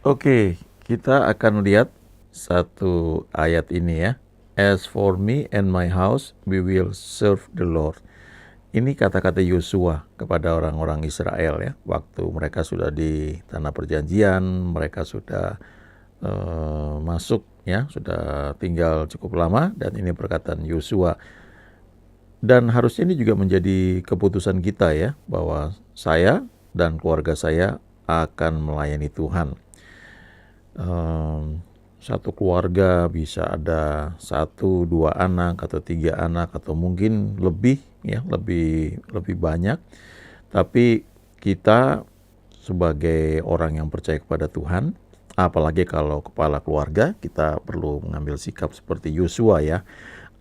Oke, kita akan lihat satu ayat ini ya. As for me and my house, we will serve the Lord. Ini kata-kata Yosua kepada orang-orang Israel ya. Waktu mereka sudah di tanah perjanjian, mereka sudah masuk ya, sudah tinggal cukup lama, dan ini perkataan Yosua. Dan harusnya ini juga menjadi keputusan kita ya, bahwa saya dan keluarga saya akan melayani Tuhan. Satu keluarga bisa ada 1, 2 anak atau 3 anak atau mungkin lebih ya, lebih banyak. Tapi kita sebagai orang yang percaya kepada Tuhan, apalagi kalau kepala keluarga, kita perlu mengambil sikap seperti Yosua ya.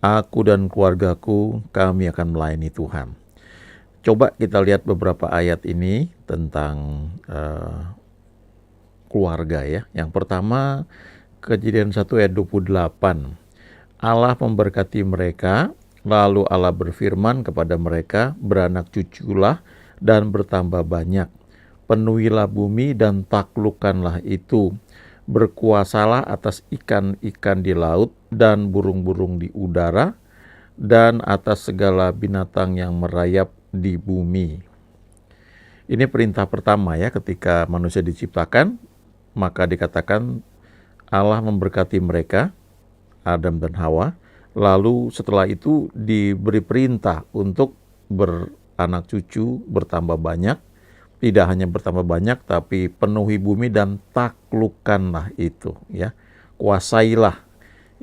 Aku dan keluargaku, kami akan melayani Tuhan. Coba kita lihat beberapa ayat ini tentang keluarga ya. Yang pertama, Kejadian 1 ayat 28. Allah memberkati mereka, lalu Allah berfirman kepada mereka, beranak cuculah dan bertambah banyak. Penuhilah bumi dan taklukkanlah itu. Berkuasalah atas ikan-ikan di laut dan burung-burung di udara dan atas segala binatang yang merayap di bumi. Ini perintah pertama ya, ketika manusia diciptakan, maka dikatakan Allah memberkati mereka, Adam dan Hawa. Lalu setelah itu diberi perintah untuk beranak cucu, bertambah banyak. Tidak hanya bertambah banyak, tapi penuhi bumi dan taklukkanlah itu ya. Kuasailah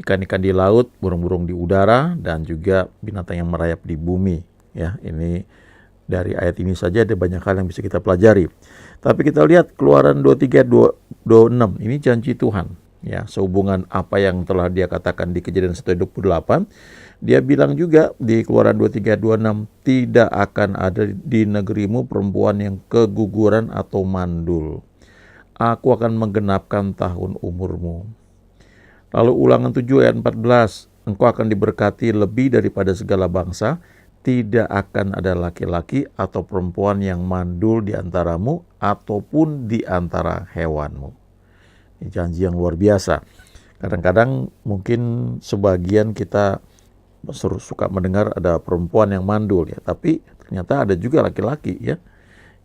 ikan-ikan di laut, burung-burung di udara, dan juga binatang yang merayap di bumi ya. Ini dari ayat ini saja ada banyak hal yang bisa kita pelajari. Tapi kita lihat Keluaran 23, 26, ini janji Tuhan. Ya, sehubungan apa yang telah dia katakan di Kejadian 1:28, dia bilang juga di Keluaran 23:26, tidak akan ada di negerimu perempuan yang keguguran atau mandul. Aku akan menggenapkan tahun umurmu. Lalu Ulangan 7 ayat 14, engkau akan diberkati lebih daripada segala bangsa, tidak akan ada laki-laki atau perempuan yang mandul di antaramu ataupun di antara hewanmu. Ini janji yang luar biasa. Kadang-kadang mungkin sebagian kita suka mendengar ada perempuan yang mandul ya, tapi ternyata ada juga laki-laki ya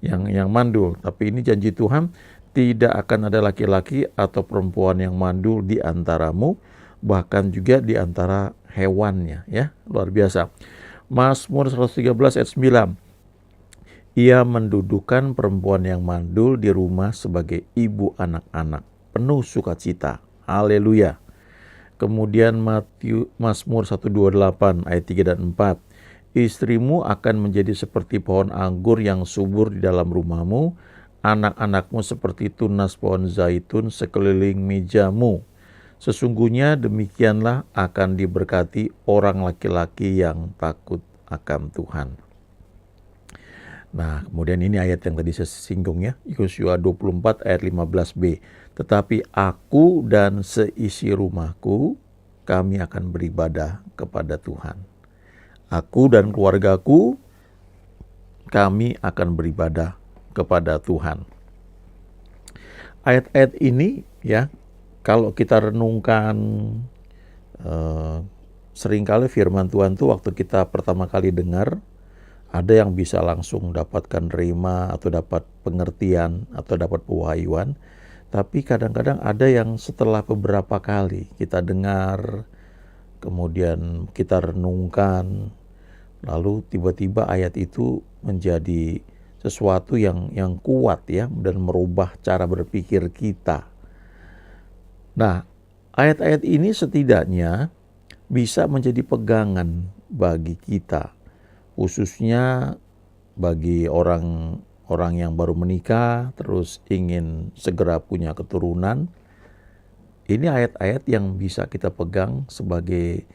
yang mandul. Tapi ini janji Tuhan, tidak akan ada laki-laki atau perempuan yang mandul di antaramu, bahkan juga di antara hewannya ya. Luar biasa. Mazmur 113 ayat 9. Ia mendudukan perempuan yang mandul di rumah sebagai ibu anak-anak, penuh sukacita. Haleluya. Kemudian Mazmur 128 ayat 3 dan 4. Istrimu akan menjadi seperti pohon anggur yang subur di dalam rumahmu, anak-anakmu seperti tunas pohon zaitun sekeliling mejamu. Sesungguhnya demikianlah akan diberkati orang laki-laki yang takut akan Tuhan. Nah, kemudian ini ayat yang tadi saya singgung ya, Yosua 24 ayat 15b. Tetapi aku dan seisi rumahku, kami akan beribadah kepada Tuhan. Aku dan keluargaku, kami akan beribadah kepada Tuhan. Ayat-ayat ini ya, kalau kita renungkan, seringkali firman Tuhan tuh waktu kita pertama kali dengar, ada yang bisa langsung dapatkan rema atau dapat pengertian atau dapat pewahyuan. Tapi kadang-kadang ada yang setelah beberapa kali kita dengar, kemudian kita renungkan, lalu tiba-tiba ayat itu menjadi sesuatu yang kuat ya, dan merubah cara berpikir kita. Nah, ayat-ayat ini setidaknya bisa menjadi pegangan bagi kita, khususnya bagi orang yang baru menikah terus ingin segera punya keturunan. Ini ayat-ayat yang bisa kita pegang sebagai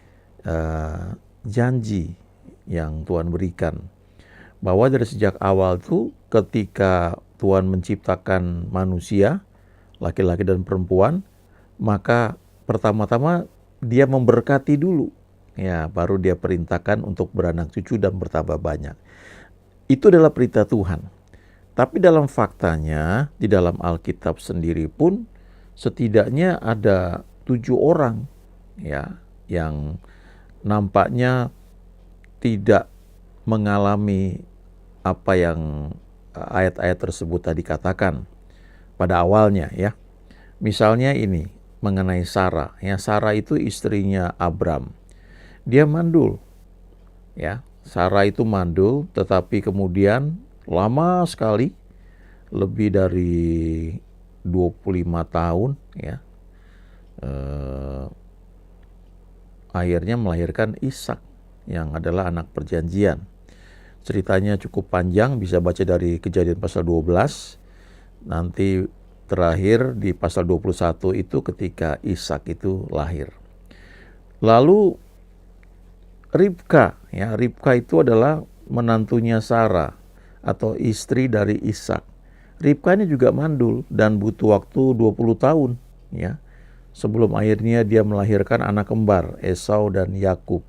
janji yang Tuhan berikan, bahwa dari sejak awal tuh ketika Tuhan menciptakan manusia, laki-laki dan perempuan, maka pertama-tama dia memberkati dulu. Ya, baru dia perintahkan untuk beranak cucu dan bertambah banyak. Itu adalah perintah Tuhan. Tapi dalam faktanya, di dalam Alkitab sendiri pun setidaknya ada 7 orang ya yang nampaknya tidak mengalami apa yang ayat-ayat tersebut tadi katakan pada awalnya ya. Misalnya ini mengenai Sarah. Ya, Sarah itu istrinya Abram. Dia mandul. Ya, Sarah itu mandul, tetapi kemudian lama sekali, lebih dari 25 tahun ya. Akhirnya melahirkan Ishak yang adalah anak perjanjian. Ceritanya cukup panjang, bisa baca dari Kejadian pasal 12. Nanti terakhir di pasal 21 itu ketika Ishak itu lahir. Lalu Ribka, ya, Ribka itu adalah menantunya Sarah atau istri dari Ishak. Ribka ini juga mandul dan butuh waktu 20 tahun, ya. Sebelum akhirnya dia melahirkan anak kembar, Esau dan Yakub.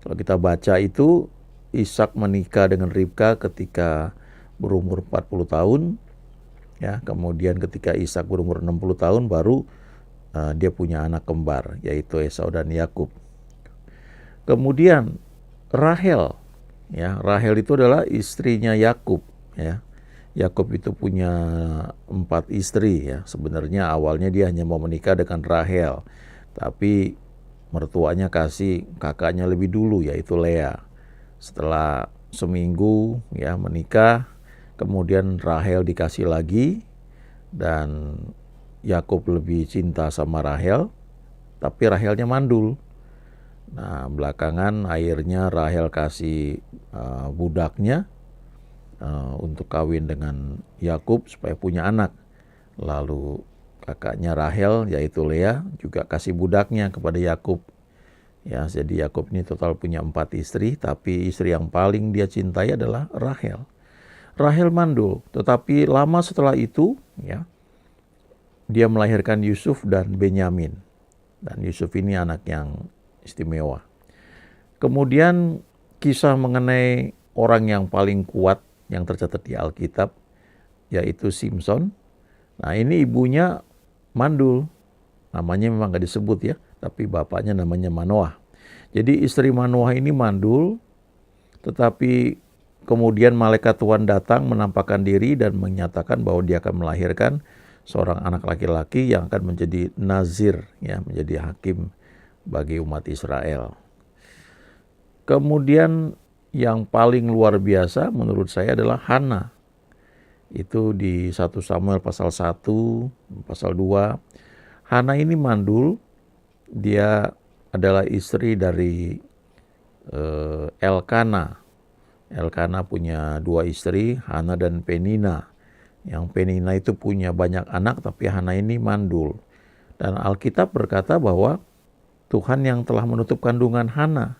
Kalau kita baca itu, Ishak menikah dengan Ribka ketika berumur 40 tahun. Ya, kemudian ketika Ishak berumur 60 tahun baru dia punya anak kembar, yaitu Esau dan Yakub. Kemudian Rahel, ya, Rahel itu adalah istrinya Yakub, ya. Yakub itu punya 4 istri, ya. Sebenarnya awalnya dia hanya mau menikah dengan Rahel, tapi mertuanya kasih kakaknya lebih dulu, yaitu Lea. Setelah seminggu ya menikah, kemudian Rahel dikasih lagi dan Yakub lebih cinta sama Rahel, tapi Rahelnya mandul. Nah, belakangan akhirnya Rahel kasih budaknya untuk kawin dengan Yakub supaya punya anak. Lalu kakaknya Rahel yaitu Lea juga kasih budaknya kepada Yakub. Ya, jadi Yakub ini total punya 4 istri, tapi istri yang paling dia cintai adalah Rahel. Rahel mandul, tetapi lama setelah itu, ya, dia melahirkan Yusuf dan Benyamin. Dan Yusuf ini anak yang istimewa. Kemudian kisah mengenai orang yang paling kuat yang tercatat di Alkitab, yaitu Simson. Nah, ini ibunya mandul. Namanya memang gak disebut ya, tapi bapaknya namanya Manoah. Jadi istri Manoah ini mandul, tetapi kemudian malaikat Tuhan datang menampakkan diri dan menyatakan bahwa dia akan melahirkan seorang anak laki-laki yang akan menjadi nazir, ya, menjadi hakim bagi umat Israel. Kemudian yang paling luar biasa menurut saya adalah Hana. Itu di 1 Samuel pasal 1, pasal 2. Hana ini mandul, dia adalah istri dari Elkana. Elkana punya 2 istri, Hana dan Penina. Yang Penina itu punya banyak anak, tapi Hana ini mandul. Dan Alkitab berkata bahwa Tuhan yang telah menutup kandungan Hana.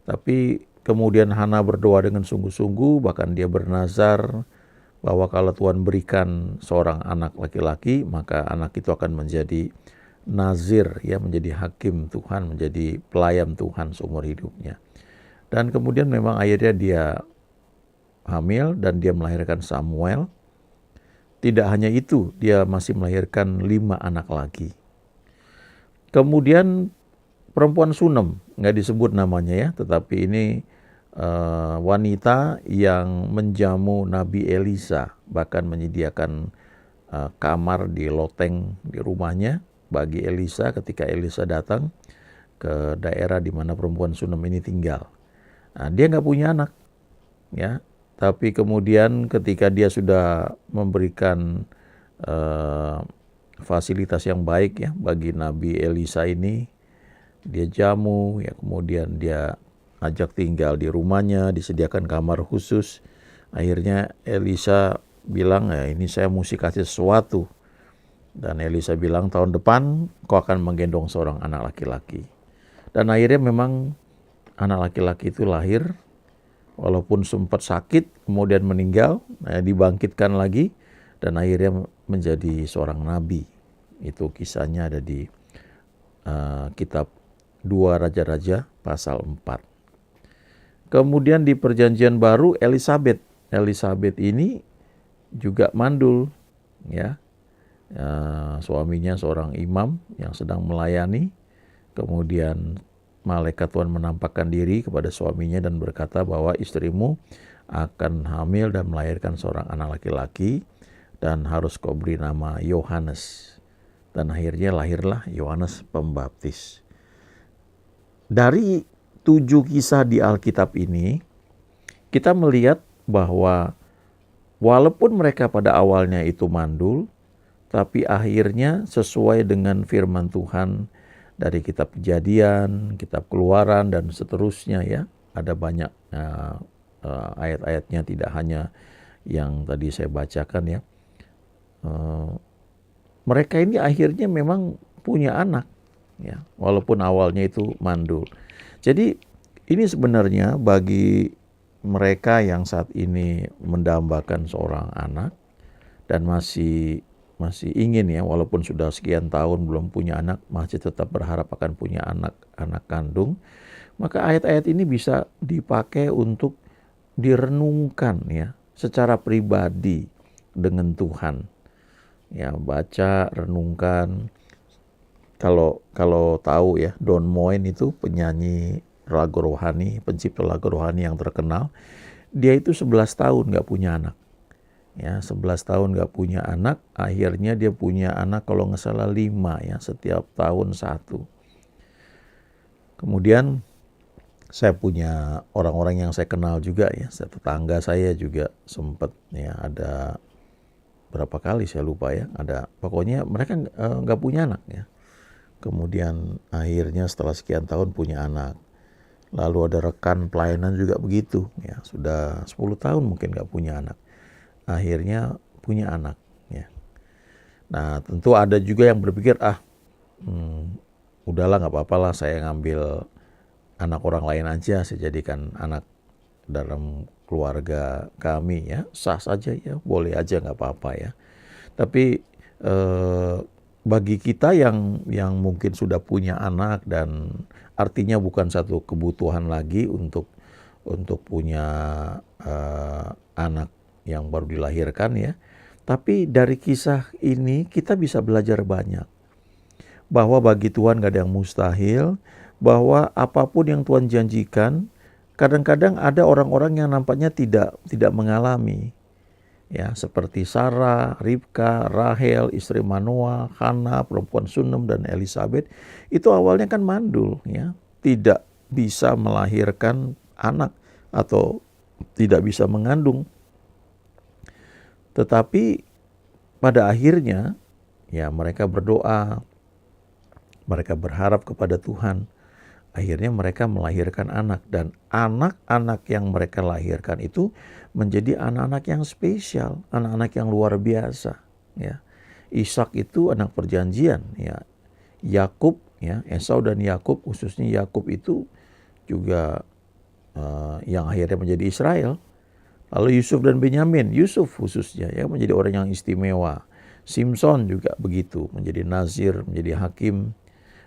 Tapi kemudian Hana berdoa dengan sungguh-sungguh, bahkan dia bernazar bahwa kalau Tuhan berikan seorang anak laki-laki, maka anak itu akan menjadi nazir, ya, menjadi hakim Tuhan, menjadi pelayan Tuhan seumur hidupnya. Dan kemudian memang akhirnya dia hamil dan dia melahirkan Samuel. Tidak hanya itu, dia masih melahirkan 5 anak lagi. Kemudian perempuan Sunem, nggak disebut namanya ya, tetapi ini wanita yang menjamu Nabi Elisa, bahkan menyediakan kamar di loteng di rumahnya bagi Elisa ketika Elisa datang ke daerah di mana perempuan Sunem ini tinggal. Nah, dia nggak punya anak, ya, tapi kemudian ketika dia sudah memberikan fasilitas yang baik ya bagi Nabi Elisa ini, dia jamu, ya, kemudian dia ajak tinggal di rumahnya, disediakan kamar khusus. Akhirnya Elisa bilang, ya, ini saya mesti kasih sesuatu. Dan Elisa bilang, tahun depan kau akan menggendong seorang anak laki-laki. Dan akhirnya memang anak laki-laki itu lahir, walaupun sempat sakit, kemudian meninggal, dibangkitkan lagi, dan akhirnya menjadi seorang nabi. Itu kisahnya ada di kitab 2 Raja-Raja pasal 4. Kemudian di Perjanjian Baru Elisabet ini juga mandul, ya. Suaminya seorang imam yang sedang melayani. Kemudian malaikat Tuhan menampakkan diri kepada suaminya dan berkata bahwa istrimu akan hamil dan melahirkan seorang anak laki-laki dan harus kau beri nama Yohanes. Dan akhirnya lahirlah Yohanes Pembaptis. Dari 7 kisah di Alkitab ini, kita melihat bahwa walaupun mereka pada awalnya itu mandul, tapi akhirnya sesuai dengan firman Tuhan dari kitab Kejadian, kitab Keluaran, dan seterusnya ya. Ada banyak ayat-ayatnya, tidak hanya yang tadi saya bacakan ya. Mereka ini akhirnya memang punya anak ya, walaupun awalnya itu mandul. Jadi ini sebenarnya bagi mereka yang saat ini mendambakan seorang anak dan masih ingin ya, walaupun sudah sekian tahun belum punya anak, masih tetap berharap akan punya anak kandung, maka ayat-ayat ini bisa dipakai untuk direnungkan ya secara pribadi dengan Tuhan. Ya, baca, renungkan. Kalau tahu ya, Don Moen itu penyanyi lagu rohani, pencipta lagu rohani yang terkenal. Dia itu 11 tahun gak punya anak. Ya, 11 tahun gak punya anak, akhirnya dia punya anak kalau nggak salah 5 ya, setiap tahun 1. Kemudian saya punya orang-orang yang saya kenal juga ya, tetangga saya juga sempat ya, ada berapa kali saya lupa ya, ada pokoknya mereka nggak punya anak ya. Kemudian akhirnya setelah sekian tahun punya anak. Lalu ada rekan pelayanan juga begitu ya, sudah 10 tahun mungkin nggak punya anak, akhirnya punya anak ya. Nah tentu ada juga yang berpikir udahlah nggak apa-apa lah, saya ngambil anak orang lain aja, saya jadikan anak dalam keluarga kami ya, sah saja ya, boleh aja nggak apa-apa ya. Tapi bagi kita yang mungkin sudah punya anak dan artinya bukan satu kebutuhan lagi untuk punya anak yang baru dilahirkan ya. Tapi dari kisah ini kita bisa belajar banyak. Bahwa bagi Tuhan gak ada yang mustahil, bahwa apapun yang Tuhan janjikan, kadang-kadang ada orang-orang yang nampaknya tidak mengalami. Ya, seperti Sarah, Ribka, Rahel, istri Manoah, Hana, perempuan Sunem, dan Elisabeth. Itu awalnya kan mandul, ya, tidak bisa melahirkan anak atau tidak bisa mengandung. Tetapi pada akhirnya, ya, mereka berdoa, mereka berharap kepada Tuhan. Akhirnya mereka melahirkan anak, dan anak-anak yang mereka lahirkan itu menjadi anak-anak yang spesial, anak-anak yang luar biasa. Ya, Ishak itu anak perjanjian. Ya, Yakub, ya, Esau dan Yakub, khususnya Yakub itu juga yang akhirnya menjadi Israel. Lalu Yusuf dan Benyamin, Yusuf khususnya ya menjadi orang yang istimewa. Simson juga begitu, menjadi nazir, menjadi hakim.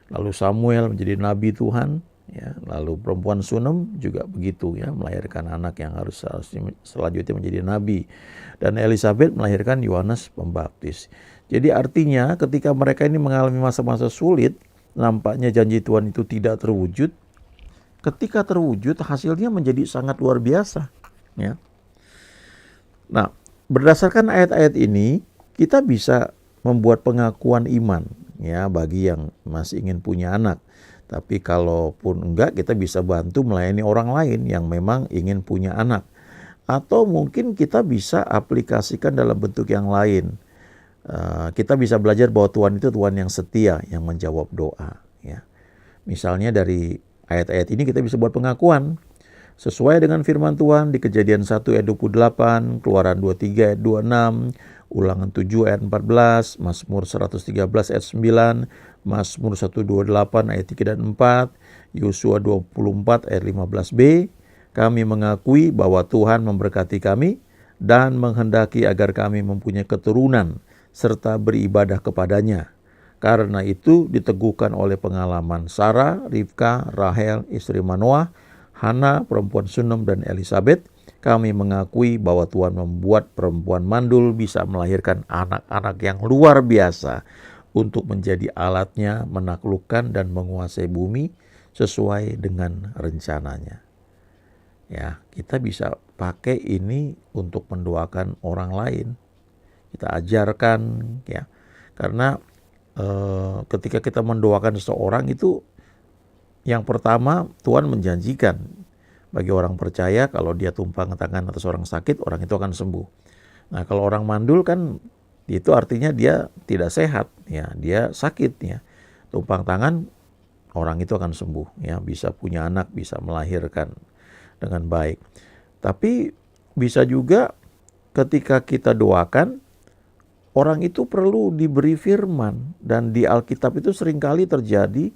Lalu Samuel menjadi nabi Tuhan, ya. Lalu perempuan Sunem juga begitu ya, melahirkan anak yang harus selanjutnya menjadi nabi. Dan Elisabeth melahirkan Yohanes Pembaptis. Jadi artinya ketika mereka ini mengalami masa-masa sulit, nampaknya janji Tuhan itu tidak terwujud. Ketika terwujud, hasilnya menjadi sangat luar biasa, ya. Nah, berdasarkan ayat-ayat ini, kita bisa membuat pengakuan iman ya bagi yang masih ingin punya anak. Tapi kalaupun enggak, kita bisa bantu melayani orang lain yang memang ingin punya anak. Atau mungkin kita bisa aplikasikan dalam bentuk yang lain. Kita bisa belajar bahwa Tuhan itu Tuhan yang setia, yang menjawab doa. Ya. Misalnya dari ayat-ayat ini kita bisa buat pengakuan. Sesuai dengan firman Tuhan di Kejadian 1 ayat 28, Keluaran 23 ayat 26, Ulangan 7 ayat 14, Mazmur 113 ayat 9, Mazmur 128 ayat 3 dan 4, Yosua 24 ayat 15b, kami mengakui bahwa Tuhan memberkati kami dan menghendaki agar kami mempunyai keturunan serta beribadah kepadanya. Karena itu diteguhkan oleh pengalaman Sarah, Ribka, Rahel, istri Manoah, Hana, perempuan Sunem, dan Elisabeth, Kami mengakui bahwa Tuhan membuat perempuan mandul bisa melahirkan anak-anak yang luar biasa untuk menjadi alatnya menaklukkan dan menguasai bumi sesuai dengan rencananya. Ya, kita bisa pakai ini untuk mendoakan orang lain. Kita ajarkan, ya, karena ketika kita mendoakan seseorang itu, yang pertama Tuhan menjanjikan bagi orang percaya kalau dia tumpang tangan atas orang sakit, orang itu akan sembuh. Nah, kalau orang mandul kan itu artinya dia tidak sehat, ya, dia sakit, ya. Tumpang tangan, orang itu akan sembuh, ya, bisa punya anak, bisa melahirkan dengan baik. Tapi bisa juga ketika kita doakan, orang itu perlu diberi firman. Dan di Alkitab itu seringkali terjadi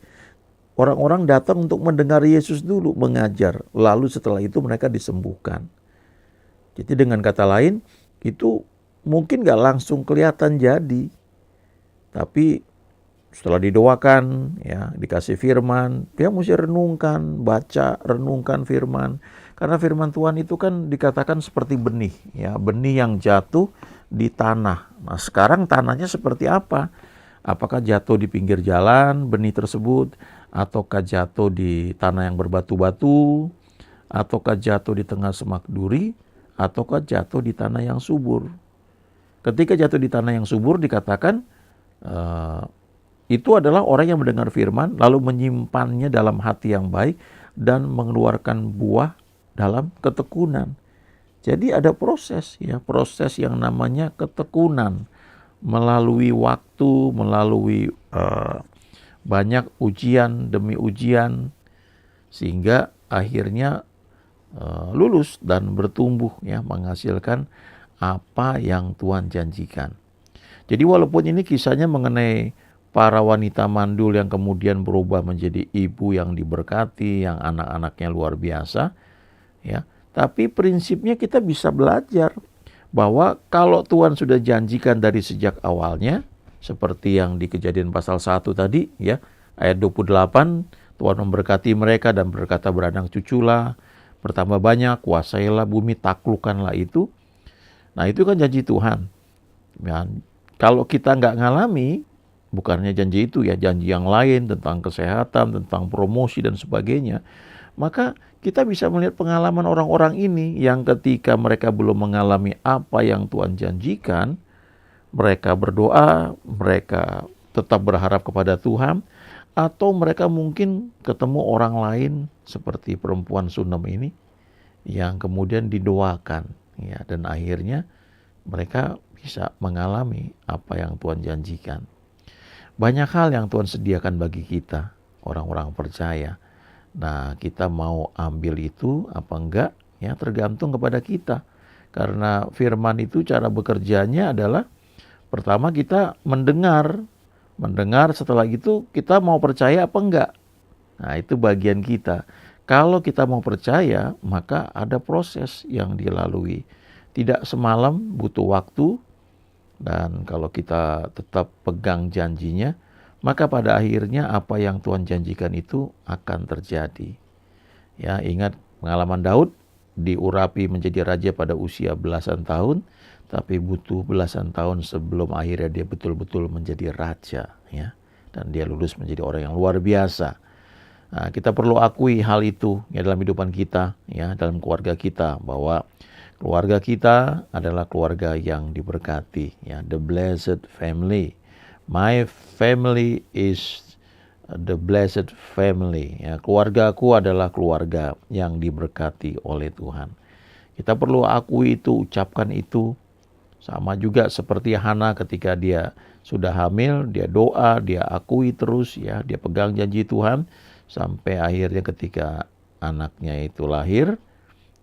orang-orang datang untuk mendengar Yesus dulu, mengajar. Lalu setelah itu mereka disembuhkan. Jadi dengan kata lain, itu mungkin gak langsung kelihatan jadi. Tapi setelah didoakan, ya, dikasih firman, dia mesti renungkan, baca, renungkan firman. Karena firman Tuhan itu kan dikatakan seperti benih, ya, benih yang jatuh di tanah. Nah, sekarang tanahnya seperti apa? Apakah jatuh di pinggir jalan benih tersebut, ataukah jatuh di tanah yang berbatu-batu, ataukah jatuh di tengah semak duri, ataukah jatuh di tanah yang subur? Ketika jatuh di tanah yang subur dikatakan itu adalah orang yang mendengar firman lalu menyimpannya dalam hati yang baik dan mengeluarkan buah dalam ketekunan. Jadi ada proses, ya, proses yang namanya ketekunan. Melalui waktu, melalui banyak ujian demi ujian, sehingga akhirnya lulus dan bertumbuh, ya, menghasilkan apa yang Tuhan janjikan. Jadi walaupun ini kisahnya mengenai para wanita mandul yang kemudian berubah menjadi ibu yang diberkati, yang anak-anaknya luar biasa, ya, tapi prinsipnya kita bisa belajar bahwa kalau Tuhan sudah janjikan dari sejak awalnya, seperti yang di Kejadian pasal 1 tadi, ya, ayat 28, Tuhan memberkati mereka dan berkata, beranak cuculah, bertambah banyak, kuasailah bumi, taklukkanlah itu. Nah, itu kan janji Tuhan. Ya, kalau kita nggak ngalami, bukannya janji itu, ya, janji yang lain tentang kesehatan, tentang promosi dan sebagainya, maka kita bisa melihat pengalaman orang-orang ini yang ketika mereka belum mengalami apa yang Tuhan janjikan, mereka berdoa, mereka tetap berharap kepada Tuhan, atau mereka mungkin ketemu orang lain seperti perempuan Sunem ini yang kemudian didoakan, ya, dan akhirnya mereka bisa mengalami apa yang Tuhan janjikan. Banyak hal yang Tuhan sediakan bagi kita, orang-orang percaya. Nah, kita mau ambil itu apa enggak, ya, tergantung kepada kita. Karena firman itu cara bekerjanya adalah pertama kita mendengar setelah itu kita mau percaya apa enggak. Nah, itu bagian kita. Kalau kita mau percaya, maka ada proses yang dilalui. Tidak semalam, butuh waktu. Dan kalau kita tetap pegang janjinya, maka pada akhirnya apa yang Tuhan janjikan itu akan terjadi. Ya, ingat pengalaman Daud, diurapi menjadi raja pada usia belasan tahun, tapi butuh belasan tahun sebelum akhirnya dia betul-betul menjadi raja, ya. Dan dia lulus menjadi orang yang luar biasa. Nah, kita perlu akui hal itu, ya, dalam kehidupan kita, ya, dalam keluarga kita, bahwa keluarga kita adalah keluarga yang diberkati, ya, the blessed family. My family is the blessed family. Ya, keluargaku adalah keluarga yang diberkati oleh Tuhan. Kita perlu akui itu, ucapkan itu. Sama juga seperti Hana ketika dia sudah hamil, dia doa, dia akui terus, ya, dia pegang janji Tuhan sampai akhirnya ketika anaknya itu lahir,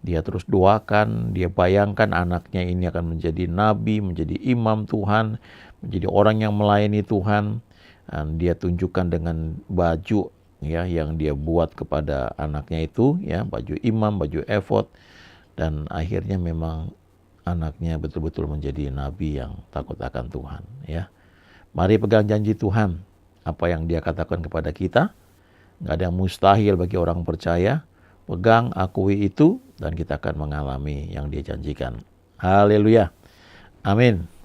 dia terus doakan, dia bayangkan anaknya ini akan menjadi nabi, menjadi imam Tuhan, menjadi orang yang melayani Tuhan. Dan dia tunjukkan dengan baju, ya, yang dia buat kepada anaknya itu, ya, baju imam, baju efod. Dan akhirnya memang anaknya betul-betul menjadi nabi yang takut akan Tuhan, ya. Mari pegang janji Tuhan. Apa yang dia katakan kepada kita, gak ada yang mustahil bagi orang percaya. Pegang, akui itu, dan kita akan mengalami yang Dia janjikan. Haleluya. Amin.